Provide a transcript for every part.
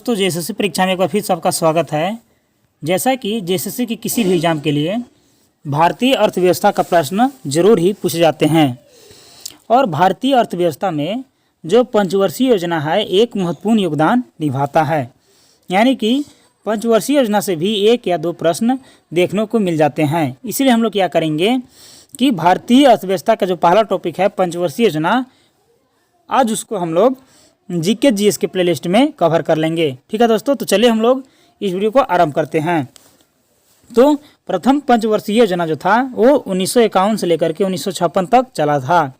दोस्तों, जेएसएससी परीक्षा में एक बार फिर सबका स्वागत है। जैसा कि जेएसएससी की किसी भी एग्जाम के लिए भारतीय अर्थव्यवस्था का प्रश्न जरूर ही पूछे जाते हैं और भारतीय अर्थव्यवस्था में जो पंचवर्षीय योजना है एक महत्वपूर्ण योगदान निभाता है। यानी कि पंचवर्षीय योजना से भी एक या दो प्रश्न देखने को मिल जाते हैं। इसीलिए हम लोग क्या करेंगे कि भारतीय अर्थव्यवस्था का जो पहला टॉपिक है पंचवर्षीय योजना, आज उसको हम लोग जीके जीएस के प्लेलिस्ट में कवर कर लेंगे। ठीक है दोस्तों, तो चलिए हम लोग इस वीडियो को आरंभ करते हैं। तो प्रथम पंचवर्षीय योजना जो था वो 1951 से लेकर के 1956 तक चला था।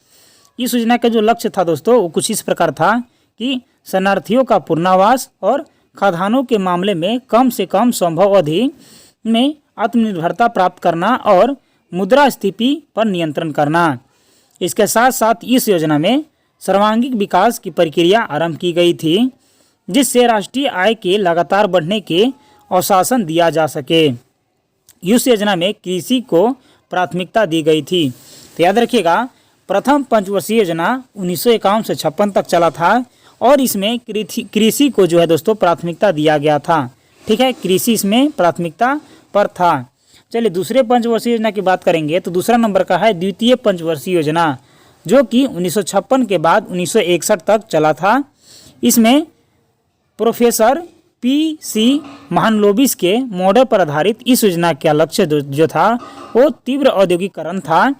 इस योजना का जो लक्ष्य था दोस्तों वो कुछ इस प्रकार था कि शरणार्थियों का पुनर्वास और खाद्यान्नों के मामले में कम से कम संभव अवधि में आत्मनिर्भरता प्राप्त करना और मुद्रास्फीति पर नियंत्रण करना। इसके साथ साथ इस योजना में सर्वांगीण विकास की प्रक्रिया आरंभ की गई थी, जिससे राष्ट्रीय आय के लगातार बढ़ने के आश्वासन दिया जा सके। इस योजना में कृषि को प्राथमिकता दी गई थी। तो याद रखिएगा, प्रथम पंचवर्षीय योजना 1951 से 56 तक चला था और इसमें कृषि को जो है दोस्तों प्राथमिकता दिया गया था। ठीक है, कृषि इसमें प्राथमिकता पर था। चलिए दूसरे पंचवर्षीय योजना की बात करेंगे तो दूसरा नंबर का है द्वितीय पंचवर्षीय योजना, जो कि 1956 के बाद 1961 तक चला था। इसमें प्रोफेसर पी.सी. महालनोबिस के मॉडल पर आधारित इस योजना का लक्ष्य जो था वो तीव्र औद्योगिकरण था।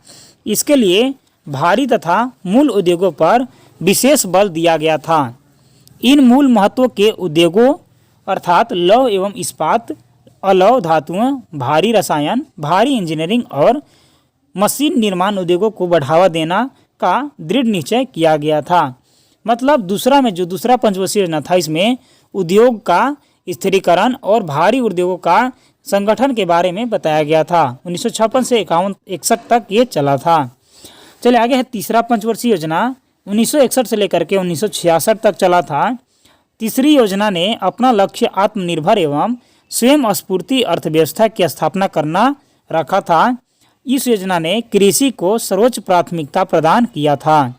इसके लिए भारी तथा मूल उद्योगों पर विशेष बल दिया गया था। इन मूल महत्व के उद्योगों अर्थात लौह एवं इस्पात, अलौह धातुओं, भारी रसायन, भारी इंजीनियरिंग और मशीन निर्माण उद्योगों को बढ़ावा देना का दृढ़ निश्चय किया गया था। मतलब दूसरा पंचवर्षीय योजना था, इसमें उद्योग का स्थिरीकरण और भारी उद्योगों का संगठन के बारे में बताया गया था। 1956 से 61 तक ये चला था। चलिए आगे है तीसरा पंचवर्षीय योजना, 1961 से लेकर के 1966 तक चला था। तीसरी योजना ने अपना लक्ष्य आत्मनिर्भर एवं स्वयं स्फूर्ति अर्थव्यवस्था की स्थापना करना रखा था। इस योजना ने कृषि को सर्वोच्च प्राथमिकता प्रदान किया था,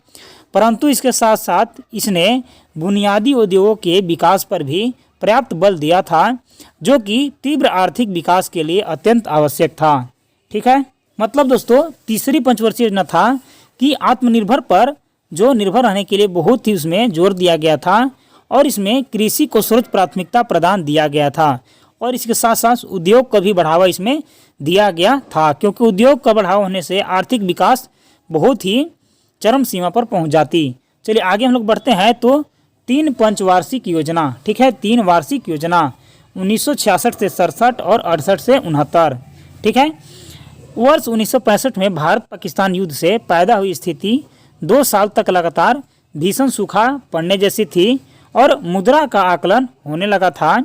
परंतु इसके साथ साथ इसने बुनियादी उद्योगों के विकास पर भी पर्याप्त बल दिया था, जो कि तीव्र आर्थिक विकास के लिए अत्यंत आवश्यक था। ठीक है, मतलब दोस्तों तीसरी पंचवर्षीय योजना था कि आत्मनिर्भर पर जो निर्भर रहने के लिए बहुत ही उसमें जोर दिया गया था और इसमें कृषि को सर्वोच्च प्राथमिकता प्रदान दिया गया था और इसके साथ साथ उद्योग को भी बढ़ावा इसमें दिया गया था, क्योंकि उद्योग का बढ़ावा होने से आर्थिक विकास बहुत ही चरम सीमा पर पहुंच जाती। चलिए आगे हम लोग बढ़ते हैं। तो 3 पंचवार्षिक योजना, ठीक है, 3 वार्षिक योजना 1966 से 67 और 68 से 69। ठीक है, वर्ष 1965 में भारत पाकिस्तान युद्ध से पैदा हुई स्थिति 2 साल तक लगातार भीषण सूखा पड़ने जैसी थी और मुद्रा का आकलन होने लगा था।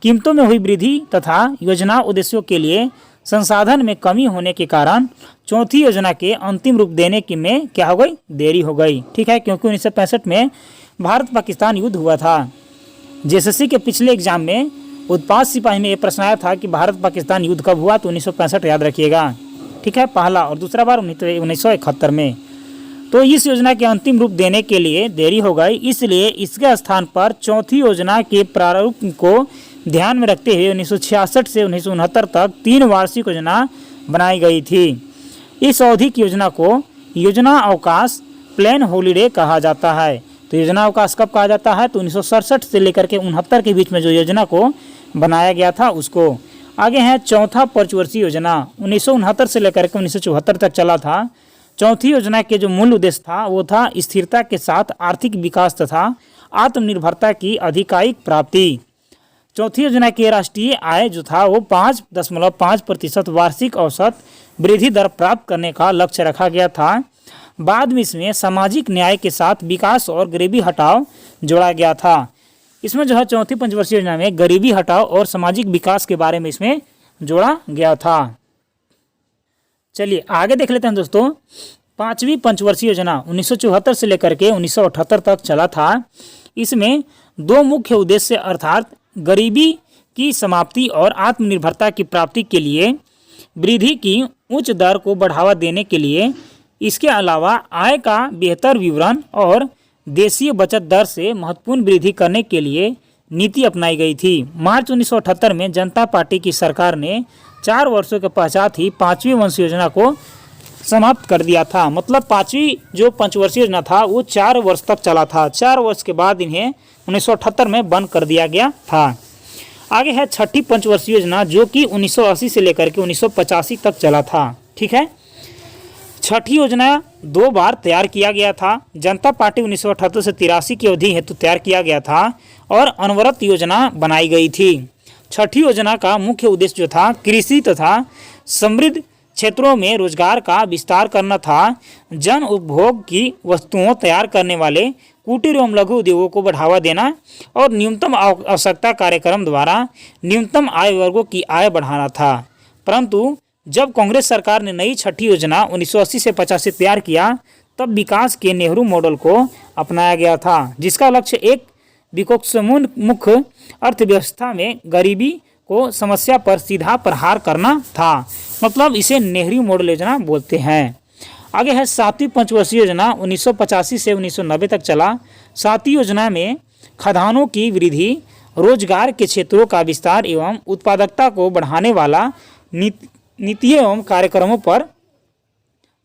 कीमतों में हुई वृद्धि तथा योजना उद्देश्यों के लिए संसाधन में कमी होने के कारण चौथी योजना के अंतिम रूप देने की में क्या हो गई, देरी हो गई। ठीक है, क्योंकि 1965 में भारत पाकिस्तान युद्ध हुआ था। जेएसएससी के पिछले एग्जाम में उत्पाद सिपाही में ये प्रश्न आया था कि भारत पाकिस्तान युद्ध कब हुआ, तो 1965 याद रखिएगा। ठीक है, पहला, और दूसरा बार 1971 में। तो इस योजना के अंतिम रूप देने के लिए देरी हो गई, इसलिए इसके स्थान पर चौथी योजना के प्रारूप को ध्यान में रखते हुए 1966 से 1969 तक 3 वार्षिक योजना बनाई गई थी। इस अवधि की योजना को योजना अवकाश प्लान हॉलिडे कहा जाता है। तो योजना अवकाश कब कहा जाता है, तो 1967 से लेकर के 69 के बीच में जो योजना को बनाया गया था उसको। आगे है चौथा पंचवर्षीय योजना, 1969 से लेकर के 1974 तक चला था। चौथी योजना के जो मूल उद्देश्य था वो था स्थिरता के साथ आर्थिक विकास तथा आत्मनिर्भरता की आधिकारिक प्राप्ति। चौथी योजना की राष्ट्रीय आय जो था वो 5.5% वार्षिक औसत वृद्धि दर प्राप्त करने का लक्ष्य रखा गया था। बाद में इसमें सामाजिक न्याय के साथ विकास और गरीबी हटाओ जोड़ा गया था। इसमें जो है चौथी पंचवर्षीय योजना में गरीबी हटाओ और सामाजिक विकास के बारे में इसमें जोड़ा गया था। चलिए आगे देख लेते हैं दोस्तों। 5वीं पंचवर्षीय योजना 1974 से लेकर के 1978 तक चला था। इसमें 2 मुख्य उद्देश्य अर्थात गरीबी की समाप्ति और आत्मनिर्भरता की प्राप्ति के लिए वृद्धि की उच्च दर को बढ़ावा देने के लिए, इसके अलावा आय का बेहतर विवरण और देशीय बचत दर से महत्वपूर्ण वृद्धि करने के लिए नीति अपनाई गई थी। मार्च 1978 में जनता पार्टी की सरकार ने 4 वर्षों के पश्चात ही 5वीं वंश योजना को समाप्त कर दिया था। मतलब 5वीं जो पंचवर्षीय योजना था वो 4 वर्ष तक चला था। 4 वर्ष के बाद इन्हें 1978 में बंद कर दिया गया था। आगे है छठी पंचवर्षीय योजना, जो कि 1980 से लेकर के 1985 तक चला था। ठीक है, छठी योजना 2 बार तैयार किया गया था। जनता पार्टी 1978 से 83 की अवधि हेतु तैयार किया गया था और अनवरत योजना बनाई गई थी। छठी योजना का मुख्य उद्देश्य जो था कृषि तथा समृद्ध क्षेत्रों में रोजगार का विस्तार करना था। जन उपभोग की वस्तुओं तैयार करने वाले कुटीर एवं लघु उद्योगों को बढ़ावा देना और न्यूनतम आवश्यकता कार्यक्रम द्वारा न्यूनतम आय वर्गों की आय बढ़ाना था। परंतु जब कांग्रेस सरकार ने नई छठी योजना 1980 से 85 तैयार किया, तब विकास के नेहरू मॉडल को अपनाया गया था, जिसका लक्ष्य एक विकासोन्मुख अर्थव्यवस्था में गरीबी को समस्या पर सीधा प्रहार करना था। मतलब इसे नेहरू मॉडल योजना बोलते हैं। आगे है 7वीं पंचवर्षीय योजना 1985 से 1990 तक चला। 7वीं योजना में खदानों की वृद्धि, रोजगार के क्षेत्रों का विस्तार एवं उत्पादकता को बढ़ाने वाला नीतियों एवं कार्यक्रमों पर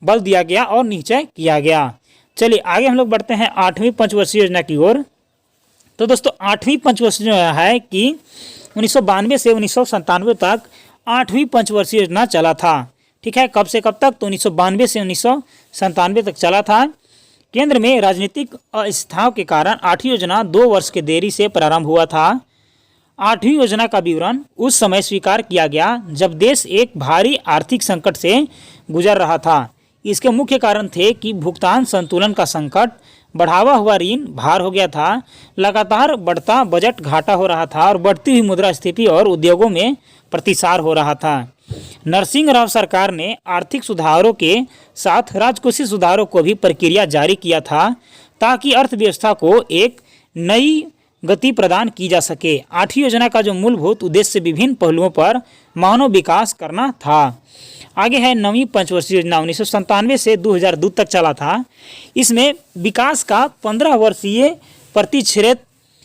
बल दिया गया और निश्चय किया गया। चलिए आगे हम लोग बढ़ते हैं 8वीं पंचवर्षीय योजना की ओर। तो दोस्तों 8वीं पंचवर्षीय योजना है कि 1992 से 1997 तक 8वीं पंचवर्षीय योजना चला था। ठीक है, कब से कब तक? तो 1992 से 1997 तक चला था। केंद्र में राजनीतिक अस्थिरताओं के कारण 8वीं योजना 2 वर्ष के देरी से प्रारंभ हुआ था। 8वीं योजना का विवरण उस समय स्वीकार किया गया जब देश एक भारी आर्थिक संकट से गुजर रहा था। इसके मुख्य कारण थे कि भुगतान संतुलन का संकट, बढ़ावा हुआ ऋण भार हो गया था, लगातार बढ़ता बजट घाटा हो रहा था और बढ़ती हुई मुद्रास्फीति और उद्योगों में प्रतिसार हो रहा था। नरसिंह राव सरकार ने आर्थिक सुधारों के साथ राजकोषीय सुधारों को भी प्रक्रिया जारी किया था ताकि अर्थव्यवस्था को एक नई गति प्रदान की जा सके। 8वीं योजना का जो मूलभूत उद्देश्य विभिन्न पहलुओं पर मानव विकास करना था। आगे है 9वीं पंचवर्षीय योजना 1997 से 2002 तक चला था। इसमें विकास का 15 वर्षीय प्रतिच्छेद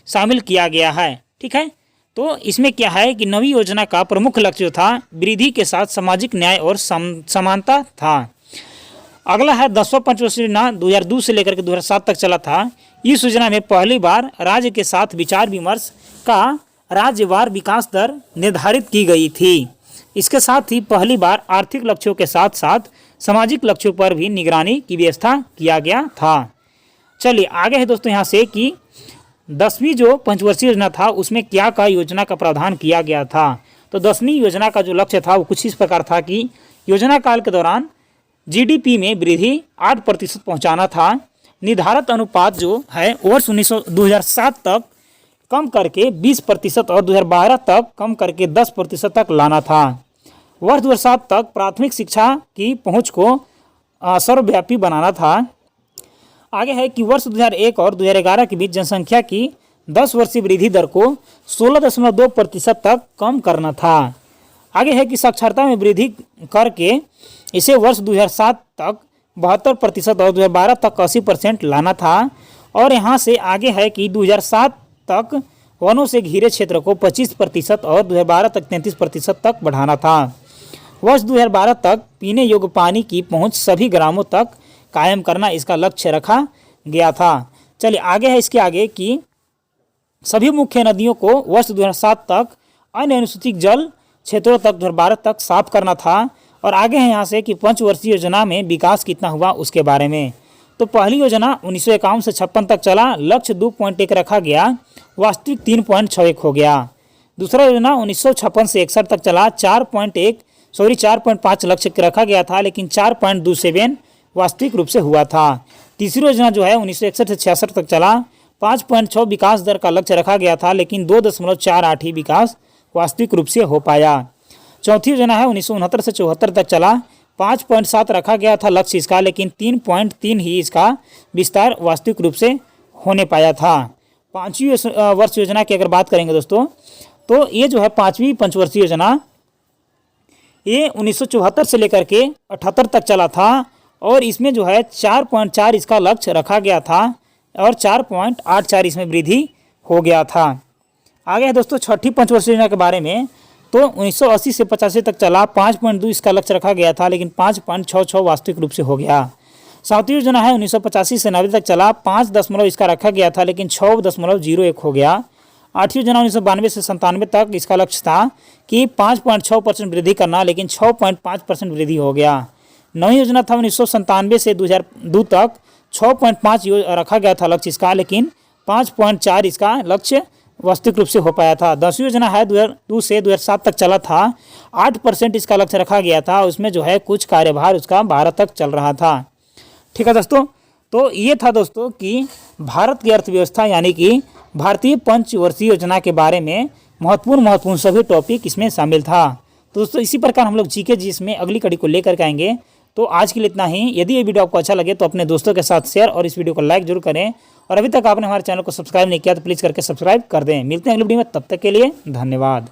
शामिल किया गया है। ठीक है, तो इसमें क्या है कि 9वीं योजना का प्रमुख लक्ष्य था वृद्धि के साथ सामाजिक न्याय और समानता था। अगला है 10वां पंचवर्षीय योजना 2002 से लेकर के 2007 तक चला था। इस योजना में पहली बार राज्य के साथ विचार विमर्श का राज्यवार विकास दर निर्धारित की गई थी। इसके साथ ही पहली बार आर्थिक लक्ष्यों के साथ साथ सामाजिक लक्ष्यों पर भी निगरानी की व्यवस्था किया गया था। चलिए आगे है दोस्तों यहाँ से कि 10वीं जो पंचवर्षीय योजना था उसमें क्या का योजना का प्रावधान किया गया था। तो 10वीं योजना का जो लक्ष्य था वो कुछ इस प्रकार था कि योजना काल के दौरान जीडीपी में वृद्धि 8% पहुँचाना था। निर्धारित अनुपात जो है वर्ष 2007 तक कम करके 20% और 2012 तक कम करके 10% तक लाना था। वर्ष 2007 तक प्राथमिक शिक्षा की पहुंच को सर्वव्यापी बनाना था। आगे है कि वर्ष 2001 और 2011 के बीच जनसंख्या की 10 वर्षीय वृद्धि दर को 16.2% तक कम करना था। आगे है कि साक्षरता में वृद्धि करके इसे वर्ष 2007 तक 72% और 2012 तक 80% लाना था। और यहाँ से आगे है कि 2007 तक वनों से घिरे क्षेत्र को 25% और 2012 तक 33% तक बढ़ाना था। वर्ष 2012 तक पीने योग्य पानी की पहुँच सभी ग्रामों तक कायम करना इसका लक्ष्य रखा गया था। चलिए आगे है इसके आगे कि सभी मुख्य नदियों को वर्ष 2007 तक अन्य अनुसूचित जल क्षेत्रों तक 2012 तक साफ करना था। और आगे है यहाँ से कि पंचवर्षीय योजना में विकास कितना हुआ उसके बारे में। तो पहली योजना 1951 से 56 तक चला, लक्ष्य 2.1 रखा गया, वास्तविक 3.61 हो गया। दूसरा योजना 1956 से 61 तक चला, 4.5 लक्ष्य रखा गया था लेकिन 4.27 वास्तविक रूप से हुआ था। तीसरी योजना जो है 1961 से 66 तक चला, 5.6 विकास दर का लक्ष्य रखा गया था लेकिन 2.48 ही विकास वास्तविक रूप से हो पाया। चौथी योजना है 1969 से 74 तक चला, 5.7 रखा गया था लक्ष्य इसका लेकिन 3.3 ही इसका विस्तार वास्तविक रूप से होने पाया था। 5वीं वर्ष योजना की अगर बात करेंगे दोस्तों तो ये जो है 5वीं पंचवर्षीय योजना ये 1974 से लेकर के 78 तक चला था और इसमें जो है 4.4 इसका लक्ष्य रखा गया था और 4.84 इसमें वृद्धि हो गया था। आगे है दोस्तों छठी पंचवर्षीय योजना के बारे में। तो 1980 से 85 तक चला, 5.2 इसका लक्ष्य रखा गया था, लेकिन 5.66 वास्तविक रूप से हो गया। 7वीं योजना है 1985 से 90 तक चला, 5 इसका रखा गया था, लेकिन 6.01 हो गया। 8वीं योजना 1992 से 97 तक इसका लक्ष्य था कि 5.6% वृद्धि करना, लेकिन 6.5% वृद्धि हो गया। 9वीं योजना था 1997 से 2002 तक, 6.5 रखा गया था लक्ष्य इसका, लेकिन 5.4 इसका लक्ष्य वास्तविक रूप से हो पाया था। 10वीं योजना है 2002 से 2007 तक चला था, 8% इसका लक्ष्य रखा गया था, उसमें जो है कुछ कार्यभार उसका 12 तक चल रहा था। ठीक है दोस्तों, तो ये था दोस्तों कि भारत की अर्थव्यवस्था यानी कि भारतीय पंचवर्षीय योजना के बारे में महत्वपूर्ण सभी टॉपिक इसमें शामिल था। तो दोस्तों इसी प्रकार हम लोग जीके जी इसमें अगली कड़ी को लेकर के आएंगे। तो आज के लिए इतना ही। यदि ये वीडियो आपको अच्छा लगे तो अपने दोस्तों के साथ शेयर और इस वीडियो को लाइक जरूर करें, और अभी तक आपने हमारे चैनल को सब्सक्राइब नहीं किया तो प्लीज़ करके सब्सक्राइब कर दें। मिलते हैं अगली वीडियो में, तब तक के लिए धन्यवाद।